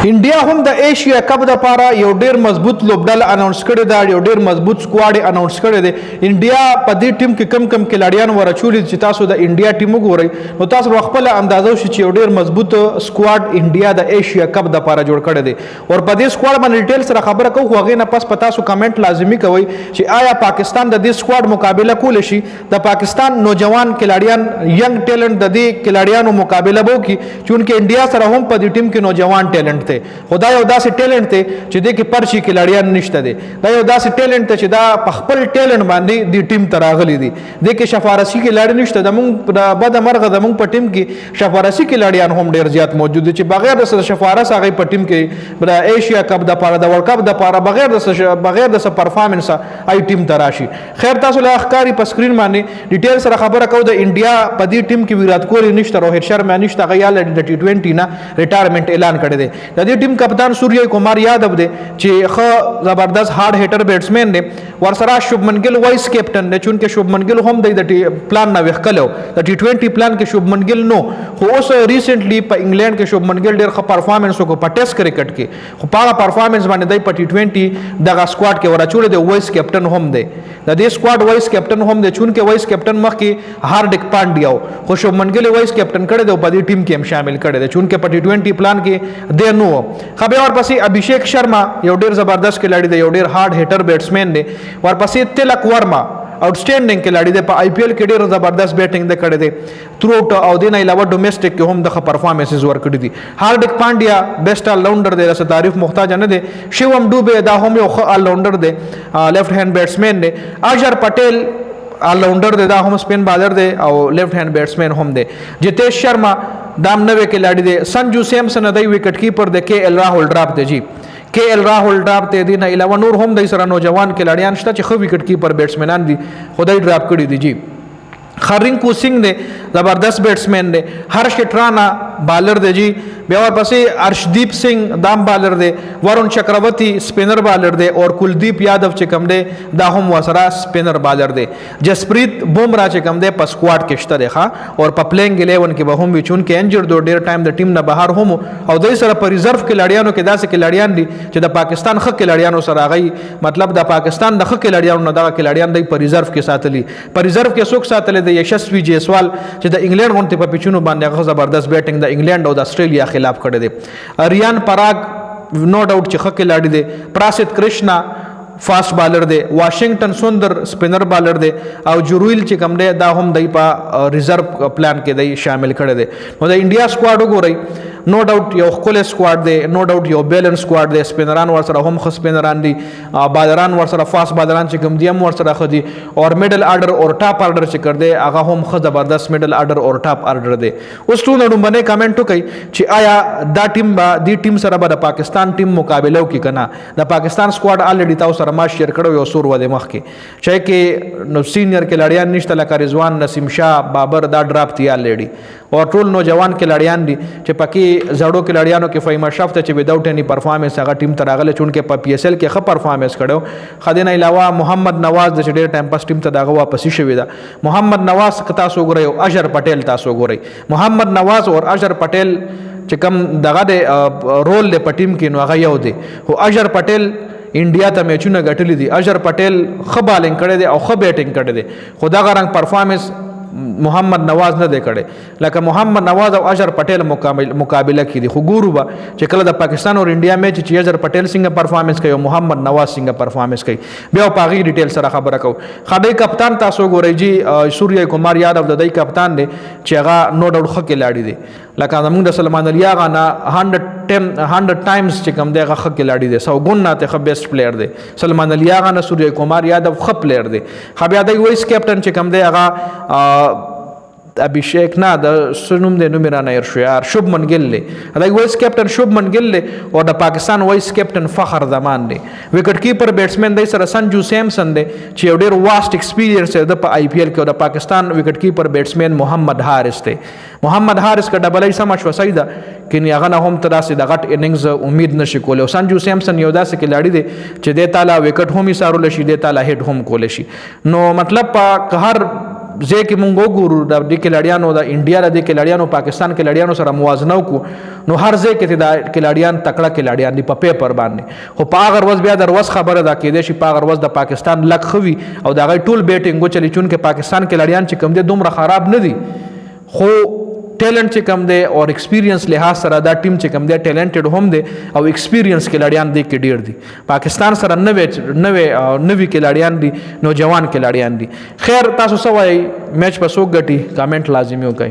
انډیا هم د ایشیا کپ د پاره یو ډیر مضبوط لوبډل اناونس کړی دا یو ډیر مضبوط سکواډ اناونس کړی دی انډیا په دې ټیم کې کم کلاډیان ورچولي چې تاسو د انډیا ټیم وګورئ نو تاسو خپل اندازو شي چې یو ډیر مضبوط سکواډ انډیا د ایشیا کپ د پاره جوړ کړی دی او په دې سکواډ باندې ډیټیل سره خبره کوو هغه نه پس پتا سو کمنټ لازمی کوي چې آیا پاکستان د دې سکواډ مقابله کول شي د پاکستان نوجوان کلاډیان ینګ ټیلنٹ د دې کلاډیانو مقابله وو کی چونکه انډیا سره هم په دې ټیم کې نوجوان ټیلنٹ خدا یو داسې ټیلنٹ ته چې د کې پرچی کلاډیان نشته دي دا یو داسې ټیلنٹ ته چې دا په خپل ټیلنٹ باندې د ټیم ته راغلي دي د کې شفارسي کلاډی نشته د مونږ بد مرغه د مونږ په ټیم کې شفارسي کلاډیان هم ډیر زیات موجود دي چې بغیر د شفارس هغه په ټیم کې د ایشیا کپ د پاره د ورلد کپ د پاره بغیر د پرفارمنس ای ټیم ته راشي خیر تاسو له اخکاری په سکرین باندې ډیټیل سره خبره کوو د انډیا په دې ټیم کې ویرات کوهلی نشته روهت شرما نشته غیال د ټي 20 نه ریټایرمنټ اعلان کړی دی د دې ټیم کپتان سوریه کمار یادو دی چې خو زبردست هارد هیټر بیټسمن دی ورسره شوبمن ګل وایس کیپټن دی چونکه شوبمن ګل هم د پلان نه وښکلو د ټي 20 پلان کې شوبمن ګل نو خو اوس ریسنټلی په انګلند کې شوبمن ګل ډیر ښه پرفارمنس وکړ په ټیسټ کرکټ کې خو په پرفارمنس باندې د ټي 20 دغه سکواډ کې ورچول دی وایس کیپټن هم دی د دې سکواډ وایس کیپټن هم دی چونکه وایس کیپټن مخکې هاردک پانډیا خو شوبمن ګل وایس کیپټن کړی دی په دې ټیم کې هم شامل کړی دی چونکه په ټي 20 پلان کې دی نو خبر ورپسې ابھیشیک شرما یو ډیر زبردست کھلاڑی دی یو ډیر هارد هیټر بیټسمن دی ورپسې تلک ورما آؤټسټینډینګ کھلاڑی دی په آی پی ایل کې ډیر زبردست بیټینګ دی کړی دی تھرو آؤٹ او دین علاوه ډومېسټک کې هم د پرفارمنسز ورکړي دي هاردک پانډیا بیسټ آل راونډر دی رس تعریف محتاج نه دی شیوم ډوبه دا هم یو ښه آل راونډر دی لیفټ هینډ بیټسمن دی اجر پټیل آل راونډر دی دا هم سپین بالر دی او لیفټ هینډ بیټسمن هم دی جتیش شرما دام نوے کھلاڑی دے سنجو سیمسن دای وکٹ کیپر دے کے ایل راہل ڈراپ دے جی کے ایل راہل ڈراپ تے دی نه علاوه نور هم دای سره نوجوان کھلاڑیان شته چې خو وکټ کیپر بیټسمنان دي خدای ډراپ کړی دي جی خرینکو سنگھ دے زبردست بیٹسمین دے ہرش ٹرانا بالر دے جی بیا ورپسې ارشدیپ سنگھ دام بالر دی ورون چکرورتی سپینر بالر دی اور کلدیپ یادو چې کوم دی دا هم وسره سپینر بالر دی جسپریت بومرا چې کوم دی په سکواډ کې شته دی ښه اور په پلینګ 11 کې به هم وي چون کې انجر دو ډیر ټایم د ټیم نه بهر هم او دوی سره په ریزرو کلاډیانو کې داسې کلاډیان دي چې د پاکستان خ کلاډیانو سره غي مطلب د پاکستان د خ کلاډیانو نه دغه کلاډیان دی په ریزرو کې ساتلی په ریزرو کې څوک ساتلی دی یشسوی جیسوال چې د انګلند غونډه په پیچونو باندې هغه زبردست بیټینګ د انګلند او د استرالیا خلاف کړی دی ریان پراگ نو ډاوټ چې ښه کلاډي دی پراسد کرشنا فاسٹ بالر دی واشنگټن سوندر سپینر بالر دی او جورویل چې کوم دی دا هم دی په ریزرو پلان کې دی شامل کړی دی نو د انډیا سکواډ وګورئ نو ډاوټ یو خپل سکواډ دی نو ډاوټ یو بیلنس سکواډ دی سپینران ورسره هم خ سپینران دي بالران ورسره فاسٹ بالران چې کوم دی هم ورسره خ دي او میډل آرډر او ټاپ آرډر چې کړ دی هغه هم خ زبردست میډل آرډر او ټاپ آرډر دی اوس ټول نړۍ کمنټ وکړي چې آیا دا ټیم دی ټیم سره به د پاکستان ټیم مقابله وکړي کنه د پاکستان سکواډ الریډي تاسو سره ما شیر کړو یو سور و د مخ کې چې کې نو سینیئر کلاډیان نشته لکه رضوان نسیم شاه بابر دا ډراپ تیا لیډي او ټول نوجوان کلاډیان دي چې پکې زړو کلاډیانو کې فیما شفت چې وداوټ اني پرفارمنس هغه ټیم ته راغله چون کې په پی ایس ایل کې ښه پرفارمنس کړو خدای علاوه محمد نواز د ډېر ټایم پاس ټیم ته داغه واپس شوی دا محمد نواز که تاسو ګورئ او اجر پټیل تاسو ګورئ محمد نواز او اجر پټیل چې کوم دغه د رول د پټیم کې نو هغه یو دی او اجر پټیل انډیا ته میچونه ګټلې دي اجر پټیل ښه بالینګ کړی دی او ښه بیټینګ کړی دی خو دغه رنګ پرفارمنس محمد نواز نه دی کړی لکه محمد نواز او اجر پټیل مقابله کې دي خو ګورو به چې کله د پاکستان او انډیا میچ چې اجر پټیل څنګه پرفارمنس کوي او محمد نواز څنګه پرفارمنس کوي بیا په هغې ډیټیل سره خبره کوو خدای کپتان تاسو ګورئ جی سوریه کمار یادو د دای کپتان دی چې هغه نو ډاوټ ښه کلاډي دی لکه زموږ د سلمان علي آغا نه 100 ټایمز چې کوم دی هغه ښه کلاډي دی 100 ګون نه ته ښه بیسټ پلیئر دی سلمان علي آغا نه سوریه کمار یادو ښه پلیئر دی خو بیا دی وایس کیپټن چې کوم دی هغه ابھیشیک نه د سنوم د نومرانه ایر شو یار شوبمن ګل له دا وایس کیپټن شوبمن ګل له او د پاکستان وایس کیپټن فخر زمان دی وکټ کیپر بیټسمن دی سره سنجو سیمسن دی چې یو ډیر واست ایکسپیرینس دی په آی پی ایل کې او د پاکستان وکټ کیپر بیټسمن محمد حارث دی محمد حارث کا ډبل ای سم شو سیدا کینی هغه نه هم تراسه د غټ اننګز امید نشي کولای سنجو سیمسن یو داسې کلاډي دی چې د تعالی وکټ هم یې سارول شي د تعالی هټ هم کول شي نو مطلب په هر ځای کې مونږ وګورو د دې کلاړیانو د انډیا د دې کلاړیانو پاکستان کلاړیانو سره موازنه وکړو نو هر ځای کې د کلاړیان تکړه کلاړیان دي په پیپر باندې خو په هغه ورځ بیا د ورځ خبره ده کېدای شي په هغه ورځ د پاکستان لک خوي او د هغه ټول بیټینګ وچلی چونکې پاکستان کلاړیان چې کوم دي دومره خراب نه دي خو ټیلنټ چې کم دی او ایکسپیرینس لحاظ سره دا ټیم چې کم دی ټیلنټډ هم دی او ایکسپیرینس کلاړیان دی کې ډیر دي پاکستان سره نوې کلاړیان دي نوجوان کلاړیان دي خیر تاسو څه وایي میچ په څوک ګټي کامنټ لازمي وکړئ